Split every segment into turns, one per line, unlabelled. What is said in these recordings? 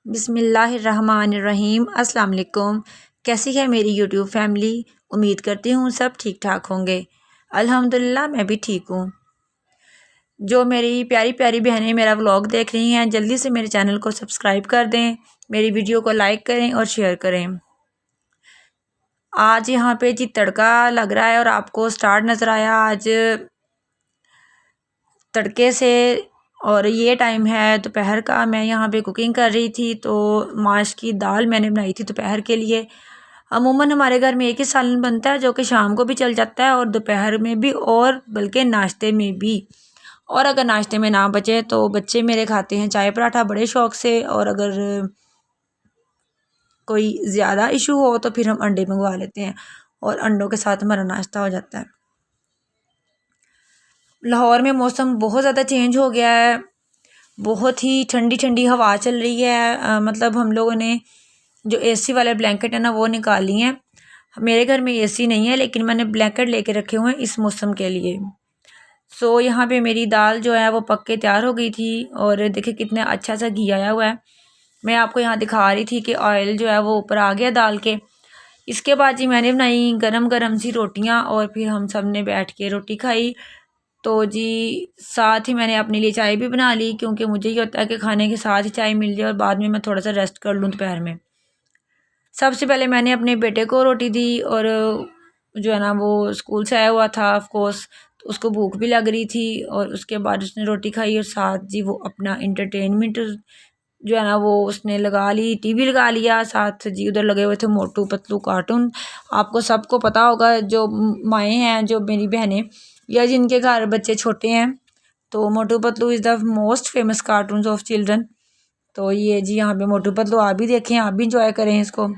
बिस्मिल्लाहिर्रहमानिर्रहीम। अस्सलाम वालेकुम। कैसी है मेरी यूट्यूब फैमिली? उम्मीद करती हूँ सब ठीक ठाक होंगे। अल्हम्दुलिल्लाह मैं भी ठीक हूँ। जो मेरी प्यारी प्यारी बहनें मेरा व्लॉग देख रही हैं, जल्दी से मेरे चैनल को सब्सक्राइब कर दें, मेरी वीडियो को लाइक करें और शेयर करें। आज यहाँ पे जी तड़का लग रहा है और आपको स्टार्ट नज़र आया आज तड़के से। और ये टाइम है दोपहर का। मैं यहाँ पे कुकिंग कर रही थी, तो माश की दाल मैंने बनाई थी दोपहर के लिए। अमूमन हमारे घर में एक ही सालन बनता है जो कि शाम को भी चल जाता है और दोपहर में भी, और बल्कि नाश्ते में भी। और अगर नाश्ते में ना बचे तो बच्चे मेरे खाते हैं चाय पराठा बड़े शौक़ से, और अगर कोई ज़्यादा इशू हो तो फिर हम अंडे मंगवा लेते हैं और अंडों के साथ हमारा नाश्ता हो जाता है। लाहौर में मौसम बहुत ज़्यादा चेंज हो गया है, बहुत ही ठंडी ठंडी हवा चल रही है। मतलब हम लोगों ने जो एसी वाले ब्लैंकेट है ना वो निकाल लिए हैं। मेरे घर में एसी नहीं है, लेकिन मैंने ब्लैंकेट लेके रखे हुए हैं इस मौसम के लिए। सो यहाँ पे मेरी दाल जो है वो पक के तैयार हो गई थी, और देखिए कितना अच्छा सा घी आया हुआ है। मैं आपको यहाँ दिखा रही थी कि ऑयल जो है वो ऊपर आ गया दाल के। इसके बाद जी मैंने बनाई गरम गरम सी रोटियाँ, और फिर हम सब ने बैठ के रोटी खाई। तो जी साथ ही मैंने अपने लिए चाय भी बना ली, क्योंकि मुझे ये होता है कि खाने के साथ ही चाय मिल जाए और बाद में मैं थोड़ा सा रेस्ट कर लूँ दोपहर में। सबसे पहले मैंने अपने बेटे को रोटी दी, और जो है ना वो स्कूल से आया हुआ था ऑफ कोर्स, तो उसको भूख भी लग रही थी। और उसके बाद उसने रोटी खाई, और साथ जी वो अपना इंटरटेनमेंट जो है ना वो उसने लगा ली, टीवी लगा लिया। साथ जी उधर लगे हुए थे मोटू पतलू कार्टून। आपको सबको पता होगा, जो माएँ हैं, जो मेरी बहनें या जिनके घर बच्चे छोटे हैं, तो Motu Patlu is the most famous cartoons of children. तो ये जी यहाँ पे मोटू पतलू आप भी देखें, आप भी इंजॉय करें इसको।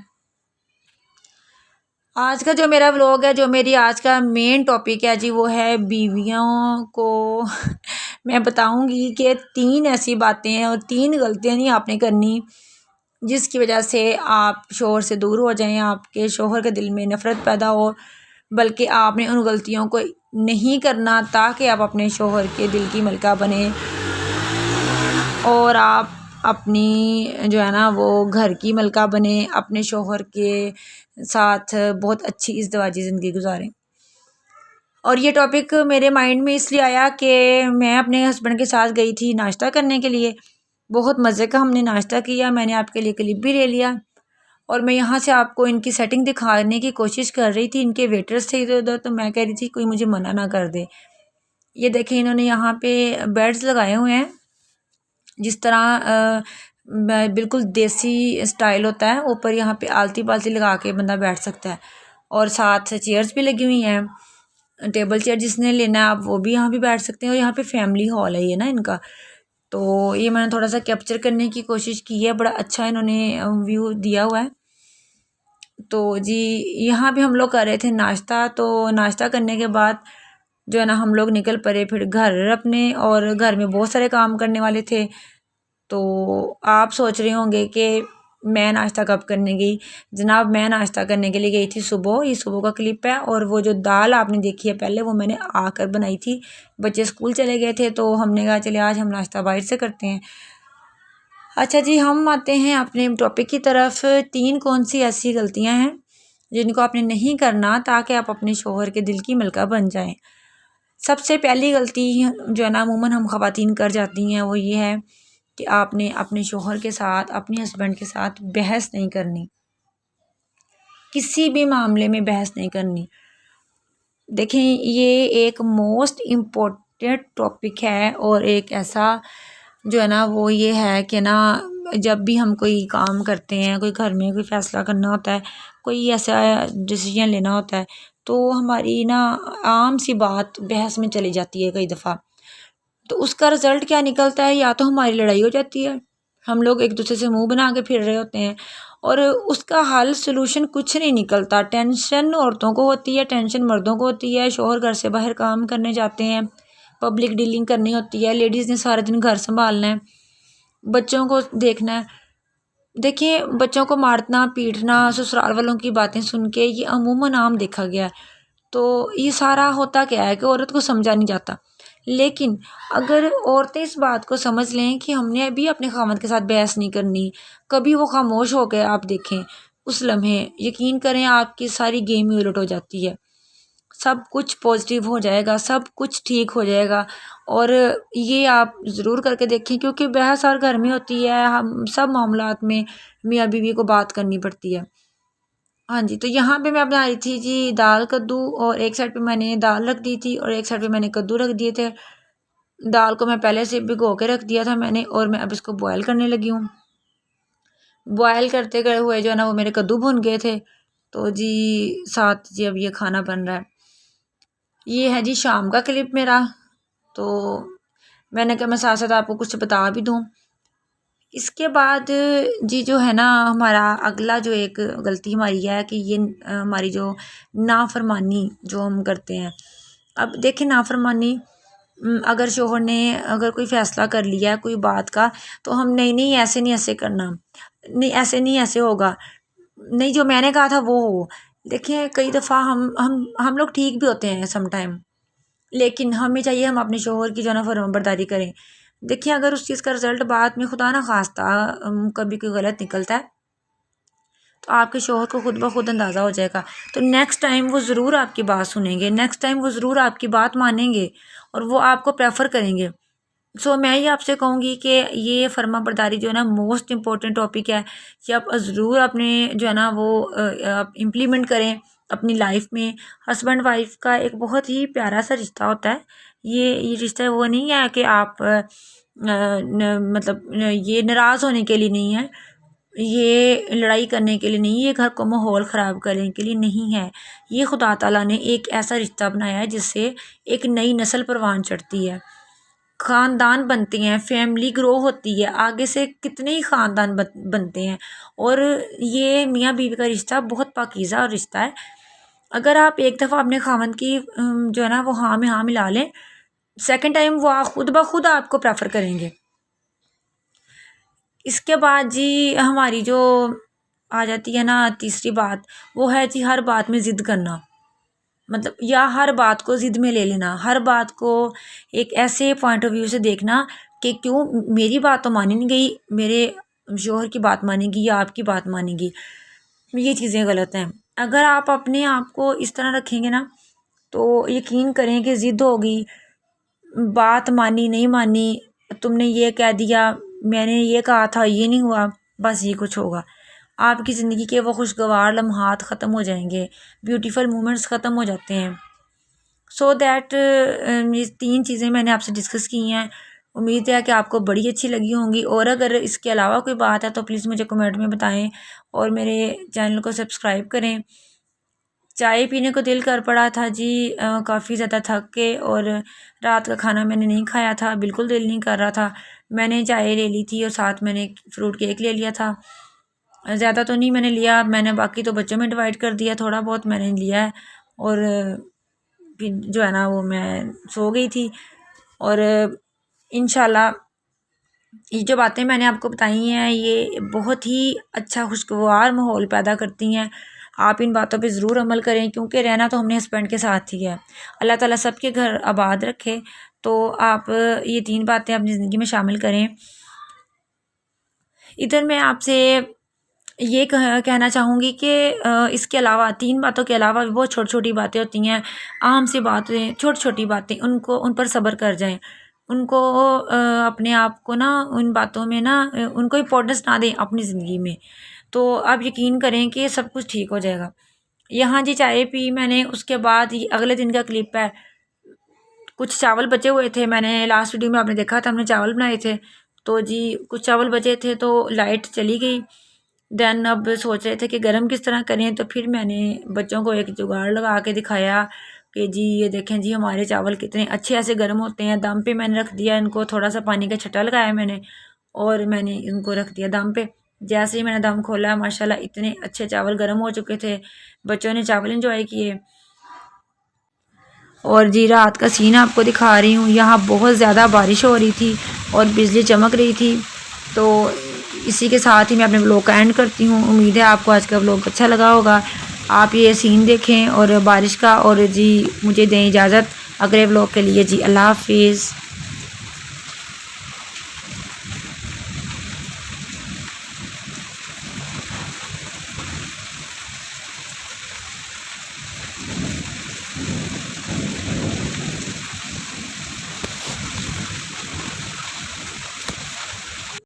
आज का जो मेरा व्लॉग है, जो मेरी आज का मेन टॉपिक है जी, वो है बीवियों को मैं बताऊंगी कि 3 ऐसी बातें हैं और 3 गलतियां नहीं आपने करनी जिसकी वजह से आप शोहर से दूर हो जाएं, आपके शोहर के दिल में नफ़रत पैदा हो। बल्कि आपने उन गलतियों को नहीं करना ताकि आप अपने शोहर के दिल की मलका बने, और आप अपनी जो है ना वो घर की मलका बने, अपने शोहर के साथ बहुत अच्छी इज़्दिवाजी ज़िंदगी गुजारें। और ये टॉपिक मेरे माइंड में इसलिए आया कि मैं अपने हस्बैंड के साथ गई थी नाश्ता करने के लिए। बहुत मज़े का हमने नाश्ता किया, मैंने आपके लिए क्लिप भी ले लिया, और मैं यहाँ से आपको इनकी सेटिंग दिखाने की कोशिश कर रही थी। इनके वेटर्स थे इधर उधर, तो मैं कह रही थी कोई मुझे मना ना कर दे। ये देखें, इन्होंने यहाँ पे बेड्स लगाए हुए हैं जिस तरह बिल्कुल देसी स्टाइल होता है। ऊपर यहाँ पे आलती पालती लगा के बंदा बैठ सकता है, और साथ चेयर्स भी लगी हुई हैं। टेबल चेयर जिसने लेना है आप वो भी यहाँ पे बैठ सकते हैं। और यहाँ पे फैमिली हॉल है ये ना इनका, तो ये मैंने थोड़ा सा कैप्चर करने की कोशिश की है। बड़ा अच्छा इन्होंने व्यू दिया हुआ है। तो जी यहाँ पे हम लोग कर रहे थे नाश्ता। तो नाश्ता करने के बाद जो है ना हम लोग निकल पड़े फिर घर अपने, और घर में बहुत सारे काम करने वाले थे। तो आप सोच रहे होंगे कि मैं नाश्ता कब करने गई। जनाब मैं नाश्ता करने के लिए गई थी सुबह। ये सुबह का क्लिप है, और वो जो दाल आपने देखी है पहले वो मैंने आकर बनाई थी। बच्चे स्कूल चले गए थे तो हमने कहा चले आज हम नाश्ता बाहर से करते हैं। अच्छा जी, हम आते हैं अपने टॉपिक की तरफ। 3 कौन सी ऐसी गलतियां हैं जिनको आपने नहीं करना ताकि आप अपने शोहर के दिल की मलका बन जाएं। सबसे पहली गलती जो है ना अमूमन हम ख़वातीन कर जाती हैं वो ये है कि आपने अपने शोहर के साथ, अपने हस्बैंड के साथ बहस नहीं करनी, किसी भी मामले में बहस नहीं करनी। देखें, ये एक मोस्ट इम्पोर्टेंट टॉपिक है, और एक ऐसा जो है ना वो ये है कि ना जब भी हम कोई काम करते हैं, कोई घर में कोई फ़ैसला करना होता है, कोई ऐसा डिसीजन लेना होता है, तो हमारी ना आम सी बात बहस में चली जाती है कई दफ़ा। तो उसका रिज़ल्ट क्या निकलता है, या तो हमारी लड़ाई हो जाती है, हम लोग एक दूसरे से मुंह बना के फिर रहे होते हैं, और उसका हल सलूशन कुछ नहीं निकलता। टेंशन औरतों को होती है, टेंशन मर्दों को होती है। शौहर घर से बाहर काम करने जाते हैं, पब्लिक डीलिंग करनी होती है, लेडीज़ ने सारा दिन घर संभालना है, बच्चों को देखना है। देखिए, बच्चों को मारना पीटना, ससुराल वालों की बातें सुन के ये अमूमन आम देखा गया है। तो ये सारा होता क्या है कि औरत को समझा नहीं जाता लेकिन अगर औरतें इस बात को समझ लें कि हमने भी अपने खामद के साथ बहस नहीं करनी, कभी वो खामोश हो गए आप देखें उस लम्हे, यकीन करें आपकी सारी गेम ही उलट हो जाती है। सब कुछ पॉजिटिव हो जाएगा, सब कुछ ठीक हो जाएगा। और ये आप ज़रूर करके देखें, क्योंकि बहस हर घर में होती है, हम सब मामलात में मियाँ बीवी को बात करनी पड़ती है। हाँ जी, तो यहाँ पे मैं बना रही थी जी दाल कद्दू, और एक साइड पे मैंने दाल रख दी थी और एक साइड पे मैंने कद्दू रख दिए थे। दाल को मैं पहले से भिगो के रख दिया था मैंने, और मैं अब इसको बॉयल करने लगी हूँ। बॉयल करते गए हुए जो है ना वो मेरे कद्दू भुन गए थे। तो जी साथ जी अब ये खाना बन रहा है। ये है जी शाम का क्लिप मेरा। तो मैंने कहा मैं साथ साथ आपको कुछ बता भी दूँ। इसके बाद जी जो है ना हमारा अगला जो एक गलती हमारी है कि ये हमारी जो नाफरमानी जो हम करते हैं। अब देखिए नाफरमानी, अगर शोहर ने अगर कोई फ़ैसला कर लिया है कोई बात का, तो हम नहीं ऐसे नहीं ऐसे करना, नहीं ऐसे नहीं ऐसे होगा, नहीं जो मैंने कहा था वो हो। देखिए कई दफ़ा हम लोग ठीक भी होते हैं सम टाइम, लेकिन हमें चाहिए हम अपने शोहर की जो है ना फरमाबरदारी करें। देखिए अगर उस चीज़ का रिज़ल्ट बाद में खुदा ना खास्ता कभी कोई गलत निकलता है, तो आपके शोहर को खुद ब खुद अंदाज़ा हो जाएगा। तो नेक्स्ट टाइम वो ज़रूर आपकी बात सुनेंगे, नेक्स्ट टाइम वो ज़रूर आपकी बात मानेंगे और वो आपको प्रेफर करेंगे। सो मैं ये आपसे कहूँगी कि ये फरमाबरदारी जो है ना मोस्ट इम्पॉर्टेंट टॉपिक है कि आप ज़रूर अपने जो है ना वो आप इम्प्लीमेंट करें अपनी लाइफ में। हस्बैंड वाइफ का एक बहुत ही प्यारा सा रिश्ता होता है। ये रिश्ता वो नहीं है कि आप मतलब ये नाराज़ होने के लिए नहीं है, ये लड़ाई करने के लिए नहीं, ये घर को माहौल ख़राब करने के लिए नहीं है। ये खुदा ताला ने एक ऐसा रिश्ता बनाया है जिससे एक नई नस्ल परवान चढ़ती है, ख़ानदान बनते हैं, फैमिली ग्रो होती है, आगे से कितने ही ख़ानदान बनते हैं। और ये मियाँ बीवी का रिश्ता बहुत पाकीज़ा रिश्ता है। अगर आप एक दफ़ा अपने खामन की जो है ना वो हाँ में हाँ मिला लें, सेकंड टाइम वो खुद ब खुद आपको प्रेफर करेंगे। इसके बाद जी हमारी जो आ जाती है ना तीसरी बात, वो है जी हर बात में ज़िद करना, मतलब या हर बात को ज़िद में ले लेना, हर बात को एक ऐसे पॉइंट ऑफ व्यू से देखना कि क्यों मेरी बात तो मानी नहीं गई, मेरे शोहर की बात मानेगी या आपकी बात मानेगी। ये चीज़ें गलत हैं। अगर आप अपने आप को इस तरह रखेंगे ना, तो यकीन करें कि ज़िद होगी, बात मानी नहीं मानी, तुमने ये कह दिया, मैंने ये कहा था, ये नहीं हुआ, बस ये कुछ होगा। आपकी ज़िंदगी के वो खुशगवार लम्हात ख़त्म हो जाएंगे, ब्यूटीफुल मोमेंट्स ख़त्म हो जाते हैं। सो दैट ये 3 चीज़ें मैंने आपसे डिस्कस की हैं। उम्मीद है कि आपको बड़ी अच्छी लगी होंगी, और अगर इसके अलावा कोई बात है तो प्लीज़ मुझे कमेंट में बताएं और मेरे चैनल को सब्सक्राइब करें। चाय पीने को दिल कर पड़ा था जी, काफ़ी ज़्यादा थक के, और रात का खाना मैंने नहीं खाया था, बिल्कुल दिल नहीं कर रहा था। मैंने चाय ले ली थी और साथ मैंने फ्रूट केक ले लिया था। ज़्यादा तो नहीं मैंने लिया, मैंने बाकी तो बच्चों में डिवाइड कर दिया, थोड़ा बहुत मैंने लिया है। और फिर जो है ना वो मैं सो गई थी। और इंशाल्लाह ये जो बातें मैंने आपको बताई हैं ये बहुत ही अच्छा खुशगवार माहौल पैदा करती हैं। आप इन बातों पे ज़रूर अमल करें, क्योंकि रहना तो हमने हस्बैंड के साथ ही है। अल्लाह ताला सबके घर आबाद रखे। तो आप ये 3 बातें अपनी ज़िंदगी में शामिल करें। इधर मैं आपसे ये कहना चाहूँगी कि इसके अलावा 3 बातों के अलावा भी बहुत छोटी छोटी बातें होती हैं, आम सी बातें, छोटी छोटी बातें, उन पर सब्र कर जाएं। उनको अपने आप को ना उन बातों में ना उनको इम्पोर्टेंस ना दें अपनी ज़िंदगी में, तो आप यकीन करें कि सब कुछ ठीक हो जाएगा। यहाँ जी चाय पी मैंने, उसके बाद ये अगले दिन का क्लिप है। कुछ चावल बचे हुए थे, मैंने लास्ट वीडियो में आपने देखा था हमने चावल बनाए थे, तो जी कुछ चावल बचे थे तो लाइट चली गई। देन अब सोच रहे थे कि गरम किस तरह करें, तो फिर मैंने बच्चों को एक जुगाड़ लगा के दिखाया कि जी ये देखें जी हमारे चावल कितने अच्छे ऐसे गर्म होते हैं। दम पे मैंने रख दिया इनको, थोड़ा सा पानी का छट्टा लगाया मैंने और मैंने इनको रख दिया दम पे। जैसे ही मैंने दम खोला माशाल्लाह इतने अच्छे चावल गर्म हो चुके थे, बच्चों ने चावल इंजॉय किए। और जी रात का सीन आपको दिखा रही हूँ, यहाँ बहुत ज़्यादा बारिश हो रही थी और बिजली चमक रही थी। तो इसी के साथ ही मैं अपने व्लॉग का एंड करती हूँ। उम्मीद है आपको आज का व्लॉग अच्छा लगा होगा। आप ये सीन देखें और बारिश का, और जी मुझे दें इजाज़त। अगले व्लॉग के लिए। जी अल्लाह हाफिज़।